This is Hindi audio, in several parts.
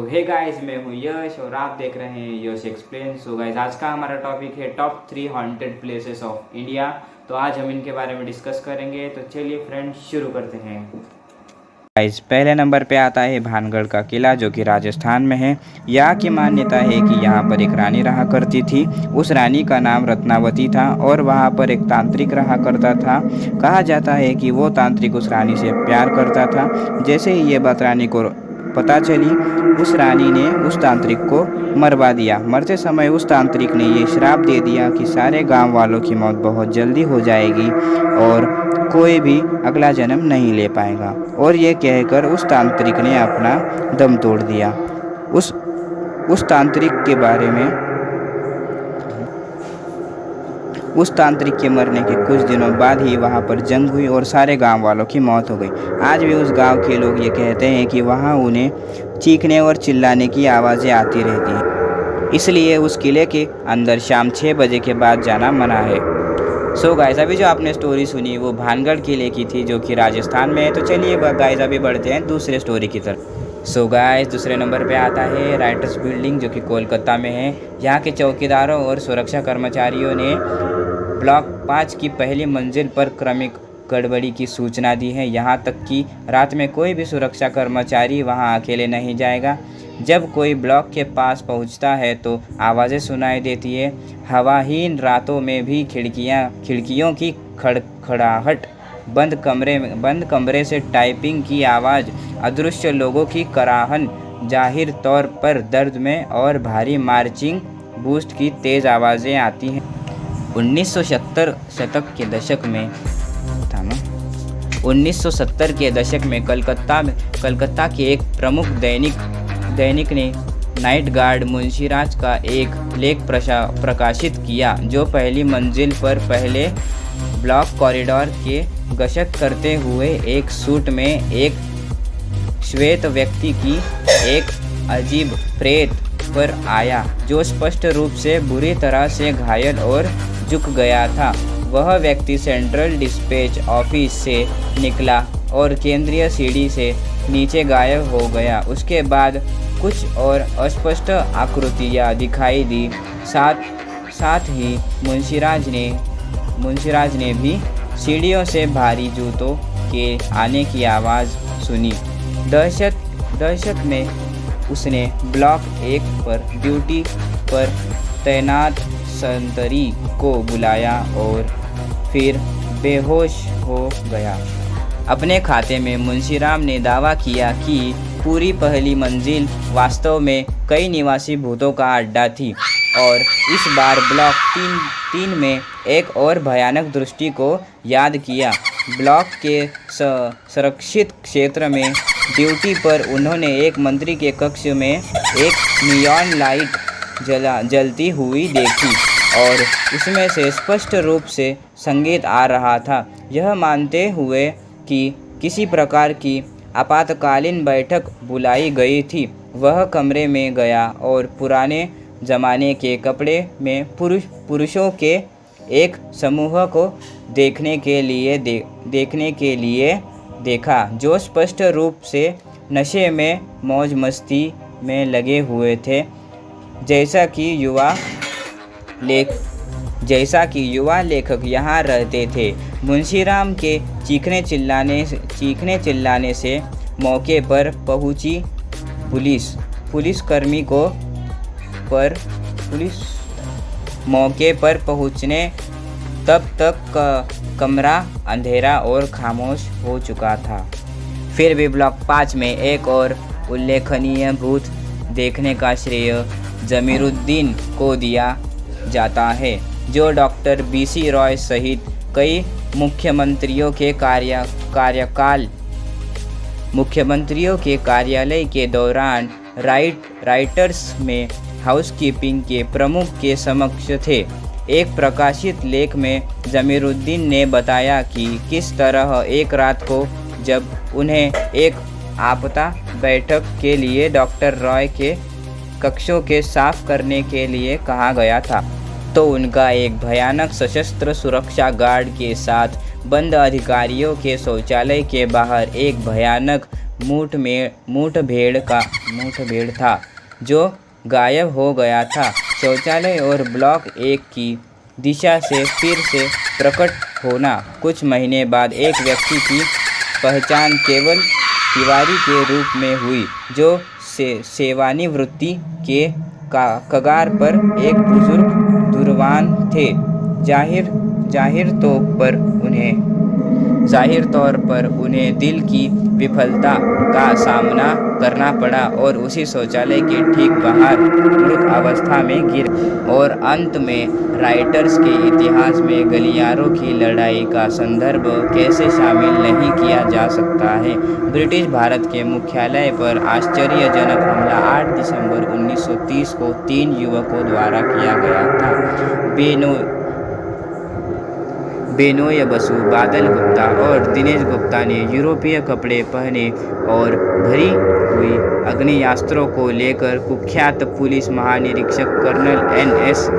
हे गाइस, मैं हूँ यश और आप देख रहे हैं यश एक्सप्लेन। सो गाइस, आज का हमारा टॉपिक है top 3 haunted places of India. तो आज हम इनके बारे में डिस्कस करेंगे। तो चलिए फ्रेंड्स, शुरू करते हैं। गाइस, पहले नंबर पे आता है भानगढ़ का किला, जो कि राजस्थान में है। यहाँ की मान्यता है कि यहाँ पर एक रानी रहा करती थी। उस रानी का नाम रत्नावती था और वहाँ पर एक तांत्रिक रहा करता था। कहा जाता है कि वो तांत्रिक उस रानी से प्यार करता था। जैसे ही ये बात रानी को पता चली, उस रानी ने उस तांत्रिक को मरवा दिया। मरते समय उस तांत्रिक ने ये श्राप दे दिया कि सारे गांव वालों की मौत बहुत जल्दी हो जाएगी और कोई भी अगला जन्म नहीं ले पाएगा। और ये कहकर उस तांत्रिक ने अपना दम तोड़ दिया। उस तांत्रिक के बारे में उस तांत्रिक के मरने के कुछ दिनों बाद ही वहाँ पर जंग हुई और सारे गांव वालों की मौत हो गई। आज भी उस गांव के लोग ये कहते हैं कि वहाँ उन्हें चीखने और चिल्लाने की आवाज़ें आती रहती हैं। इसलिए उस किले के अंदर शाम 6 बजे के बाद जाना मना है। सो गाइस, अभी जो आपने स्टोरी सुनी वो भानगढ़ किले की थी, जो कि राजस्थान में है। तो चलिए गाइस, अभी बढ़ते हैं दूसरे स्टोरी की तरफ। सो गाइस, दूसरे नंबर पे आता है राइटर्स बिल्डिंग, जो कि कोलकाता में है। यहाँ के चौकीदारों और सुरक्षा कर्मचारियों ने ब्लॉक 5 की पहली मंजिल पर क्रमिक गड़बड़ी की सूचना दी है। यहाँ तक कि रात में कोई भी सुरक्षा कर्मचारी वहाँ अकेले नहीं जाएगा। जब कोई ब्लॉक के पास पहुँचता है तो आवाज़ें सुनाई देती है। हवाहीन रातों में भी खिड़कियों की खड़खड़ाहट, बंद कमरे से टाइपिंग की आवाज़, अदृश्य लोगों की कराहन, जाहिर तौर पर दर्द में और भारी मार्चिंग बूस्ट की तेज़ आवाज़ें आती हैं। 1970 के दशक में कलकत्ता के एक प्रमुख दैनिक ने नाइट गार्ड मुंशीराज का एक लेख प्रकाशित किया, जो पहली मंजिल पर पहले ब्लॉक कॉरिडोर के गश्त करते हुए एक सूट में एक श्वेत व्यक्ति की एक अजीब प्रेत पर आया, जो स्पष्ट रूप से बुरी तरह से घायल और झुक गया था। वह व्यक्ति सेंट्रल डिस्पैच ऑफिस से निकला और केंद्रीय सीढ़ी से नीचे गायब हो गया। उसके बाद कुछ और अस्पष्ट आकृतियाँ दिखाई दी। साथ ही मुंशीराज ने भी सीढ़ियों से भारी जूतों के आने की आवाज़ सुनी। दहशत में उसने ब्लॉक 1 पर ड्यूटी पर तैनात संतरी को बुलाया और फिर बेहोश हो गया। अपने खाते में मुंशीराम ने दावा किया कि पूरी पहली मंजिल वास्तव में कई निवासी भूतों का अड्डा थी और इस बार ब्लॉक 3 में एक और भयानक दृष्टि को याद किया। ब्लॉक के संरक्षित क्षेत्र में ड्यूटी पर उन्होंने एक मंत्री के कक्ष में एक नियॉन लाइट जलती हुई देखी और उसमें से स्पष्ट रूप से संगीत आ रहा था। यह मानते हुए कि किसी प्रकार की आपातकालीन बैठक बुलाई गई थी, वह कमरे में गया और पुराने ज़माने के कपड़े में पुरुषों के एक समूह को देखने के लिए देखा, जो स्पष्ट रूप से नशे में मौज मस्ती में लगे हुए थे। जैसा कि युवा लेखक यहाँ रहते थे। मुंशीराम के चीखने चिल्लाने से मौके पर पहुँची पुलिसकर्मी को मौके पर पहुँचने तब तक कमरा अंधेरा और खामोश हो चुका था। फिर भी ब्लॉक 5 में एक और उल्लेखनीय भूत देखने का श्रेय जमीरुद्दीन को दिया जाता है, जो डॉक्टर BC रॉय सहित कई मुख्यमंत्रियों के कार्यालय के दौरान राइटर्स में हाउसकीपिंग के प्रमुख के समक्ष थे। एक प्रकाशित लेख में जमीरुद्दीन ने बताया कि किस तरह एक रात को जब उन्हें एक आपदा बैठक के लिए डॉक्टर रॉय के कक्षों के साफ करने के लिए कहा गया था, तो उनका एक भयानक सशस्त्र सुरक्षा गार्ड के साथ बंद अधिकारियों के शौचालय के बाहर एक भयानक मुठभेड़ था जो गायब हो गया था। शौचालय और ब्लॉक 1 की दिशा से फिर से प्रकट होना। कुछ महीने बाद एक व्यक्ति की पहचान केवल तिवारी के रूप में हुई, जो सेवानिवृत्ति के कगार पर एक बुजुर्ग दूरवान थे। जाहिर तौर पर उन्हें दिल की विफलता का सामना करना पड़ा और उसी शौचालय के ठीक बाहर मृत अवस्था में गिरे। और अंत में राइटर्स के इतिहास में गलियारों की लड़ाई का संदर्भ कैसे शामिल नहीं किया जा सकता है। ब्रिटिश भारत के मुख्यालय पर आश्चर्यजनक हमला 8 दिसंबर 1930 को 3 युवकों द्वारा किया गया था। बेनोय बसु, बादल गुप्ता और दिनेश गुप्ता ने यूरोपीय कपड़े पहने और भरी हुई आग्नेयास्त्रों को लेकर कुख्यात पुलिस महानिरीक्षक कर्नल NS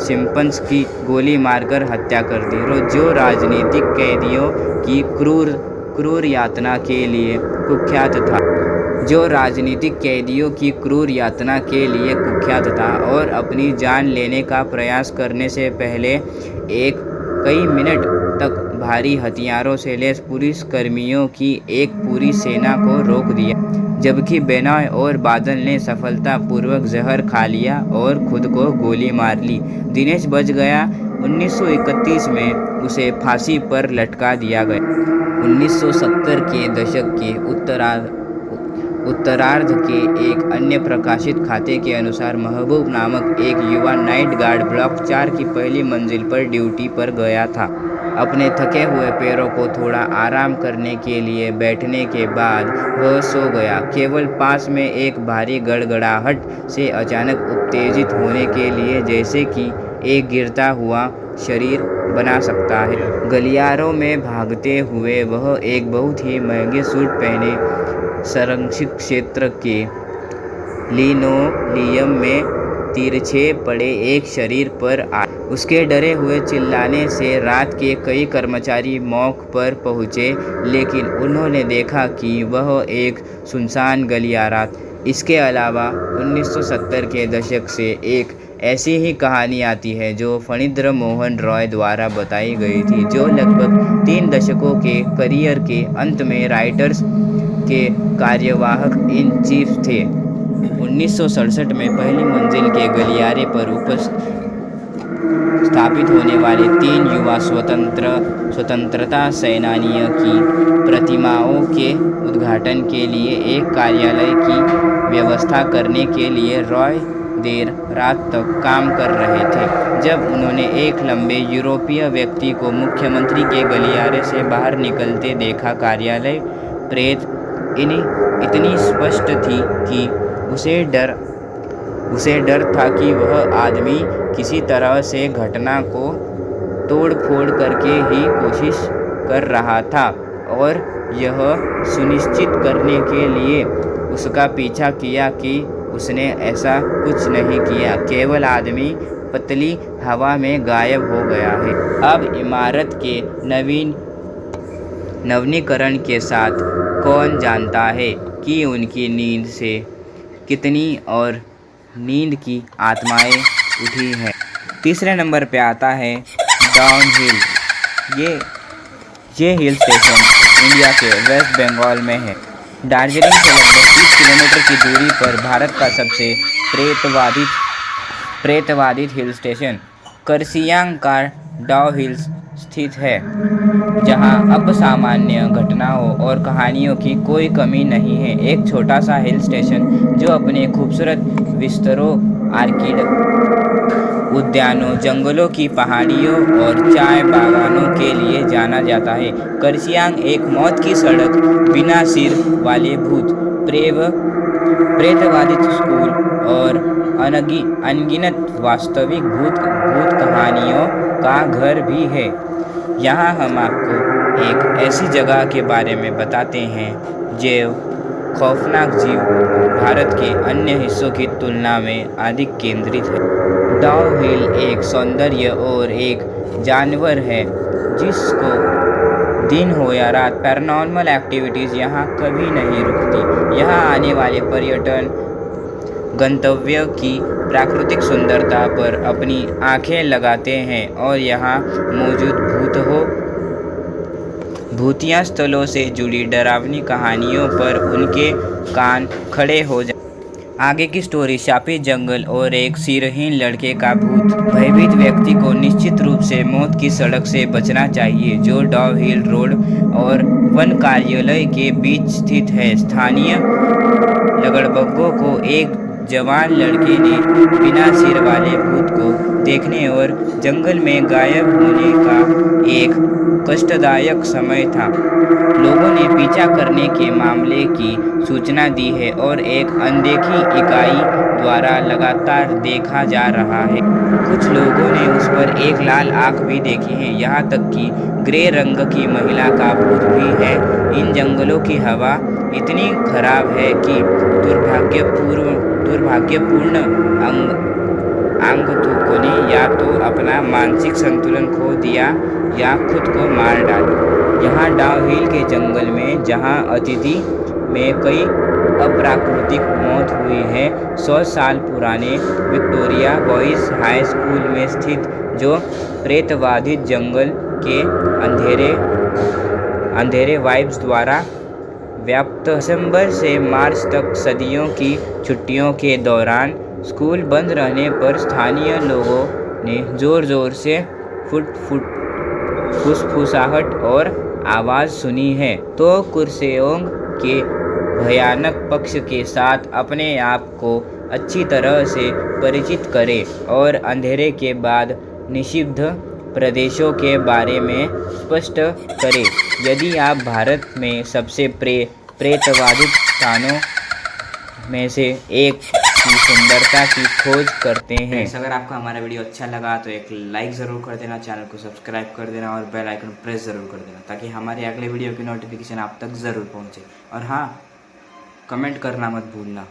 सिम्पन्स की गोली मारकर हत्या कर दी, जो राजनीतिक कैदियों की क्रूर यातना के लिए कुख्यात था और अपनी जान लेने का प्रयास करने से पहले कई मिनट तक भारी हथियारों से लैस पुलिसकर्मियों की एक पूरी सेना को रोक दिया, जबकि बेनॉय और बादल ने सफलतापूर्वक जहर खा लिया और खुद को गोली मार ली। दिनेश बच गया। 1931 में उसे फांसी पर लटका दिया गया। 1970 के दशक के उत्तरार्ध के एक अन्य प्रकाशित खाते के अनुसार महबूब नामक एक युवा नाइट गार्ड ब्लॉक 4 की पहली मंजिल पर ड्यूटी पर गया था। अपने थके हुए पैरों को थोड़ा आराम करने के लिए बैठने के बाद वह सो गया, केवल पास में एक भारी गड़गड़ाहट से अचानक उत्तेजित होने के लिए, जैसे कि एक गिरता हुआ शरीर बना सकता है। गलियारों में भागते हुए वह एक बहुत ही महंगे सूट पहने संरक्षित क्षेत्र के लिनोलियम में तिरछे पड़े एक शरीर पर आए। उसके डरे हुए चिल्लाने से रात के कई कर्मचारी मौके पर पहुंचे, लेकिन उन्होंने देखा कि वह एक सुनसान गलियारा। इसके अलावा 1970 के दशक से एक ऐसी ही कहानी आती है जो फणींद्र मोहन रॉय द्वारा बताई गई थी, जो लगभग 3 दशकों के करियर के अंत में राइटर्स के कार्यवाहक इन चीफ थे। 1967 में पहली मंजिल के गलियारे पर स्थापित होने वाले 3 युवा स्वतंत्रता सेनानियों की प्रतिमाओं के उद्घाटन के लिए एक कार्यालय की व्यवस्था करने के लिए रॉय देर रात तक काम कर रहे थे। जब उन्होंने एक लंबे यूरोपीय व्यक्ति को मुख्यमंत्री के गलियारे से बाहर निकलते देखा, कार्यालय प्रेत इतनी स्पष्ट थी कि उसे डर था कि वह आदमी किसी तरह से घटना को तोड़-फोड़ करके ही कोशिश कर रहा था, और यह सुनिश्चित करने के लिए उसका पीछा किया कि उसने ऐसा कुछ नहीं किया, केवल आदमी पतली हवा में गायब हो गया है। अब इमारत के नवीनीकरण के साथ कौन जानता है कि उनकी नींद से कितनी और नींद की आत्माएं उठी हैं। तीसरे नंबर पे आता है डाउन हिल। ये हिल स्टेशन इंडिया के वेस्ट बंगाल में है। दार्जिलिंग से लगभग 30 किलोमीटर की दूरी पर भारत का सबसे प्रेतवादित हिल स्टेशन कर्सियांग का डाउ हिल्स स्थित है, जहां असामान्य घटनाओं और कहानियों की कोई कमी नहीं है। एक छोटा सा हिल स्टेशन जो अपने खूबसूरत विस्तरों, आर्किड उद्यानों, जंगलों की पहाड़ियों और चाय बागानों के लिए जाना जाता है। कर्सियांग एक मौत की सड़क, बिना सिर वाले भूत, प्रेतवादित स्कूल और अनगिनत वास्तविक भूत कहानियों का घर भी है। यहाँ हम आपको एक ऐसी जगह के बारे में बताते हैं जो खौफनाक जीव भारत के अन्य हिस्सों की तुलना में अधिक केंद्रित है। डाउ हिल एक सौंदर्य और एक जानवर है दिन हो या रात, पैरानॉर्मल एक्टिविटीज़ यहाँ कभी नहीं रुकती। यहाँ आने वाले पर्यटन गंतव्य की प्राकृतिक सुंदरता पर अपनी आंखें लगाते हैं और यहाँ मौजूद भूतिया स्थलों से जुड़ी डरावनी कहानियों पर उनके कान खड़े हो जाते। आगे की स्टोरी शापित जंगल और एक सिरहीन लड़के का भूत। भयभीत व्यक्ति को निश्चित रूप से मौत की सड़क से बचना चाहिए जो डाव हिल रोड और वन कार्यालय के बीच स्थित है। स्थानीय लगड़बग्गों को एक जवान लड़के ने बिना सिर वाले भूत को देखने और जंगल में गायब होने का एक कष्टदायक समय था। लोगों ने पीछा करने के मामले की सूचना दी है और एक अनदेखी इकाई द्वारा लगातार देखा जा रहा है। कुछ लोगों ने उस पर एक लाल आंख भी देखी है, यहाँ तक कि ग्रे रंग की महिला का भूत भी है। इन जंगलों की हवा इतनी खराब है कि दुर्भाग्यपूर्ण आगंतुकों ने या तो अपना मानसिक संतुलन खो दिया या खुद को मार डाला। यहाँ डाव हिल के जंगल में जहाँ अतिथि में कई अप्राकृतिक मौत हुई है, 100 साल पुराने विक्टोरिया बॉयज़ हाई स्कूल में स्थित जो प्रेतबाधित जंगल के अंधेरे वाइब्स द्वारा व्याप्त। दिसंबर से मार्च तक सर्दियों की छुट्टियों के दौरान स्कूल बंद रहने पर स्थानीय लोगों ने जोर-जोर से फुसफुसाहट और आवाज़ सुनी है। तो कुर्सेओंग के भयानक पक्ष के साथ अपने आप को अच्छी तरह से परिचित करें और अंधेरे के बाद निषिद्ध प्रदेशों के बारे में स्पष्ट करें। यदि आप भारत में सबसे प्रेतबाधित स्थानों में से एक की सुंदरता की खोज करते हैं। अगर आपको हमारा वीडियो अच्छा लगा तो एक लाइक ज़रूर कर देना, चैनल को सब्सक्राइब कर देना और बेल आइकन प्रेस ज़रूर कर देना ताकि हमारे अगले वीडियो की नोटिफिकेशन आप तक ज़रूर पहुंचे। और हाँ, कमेंट करना मत भूलना।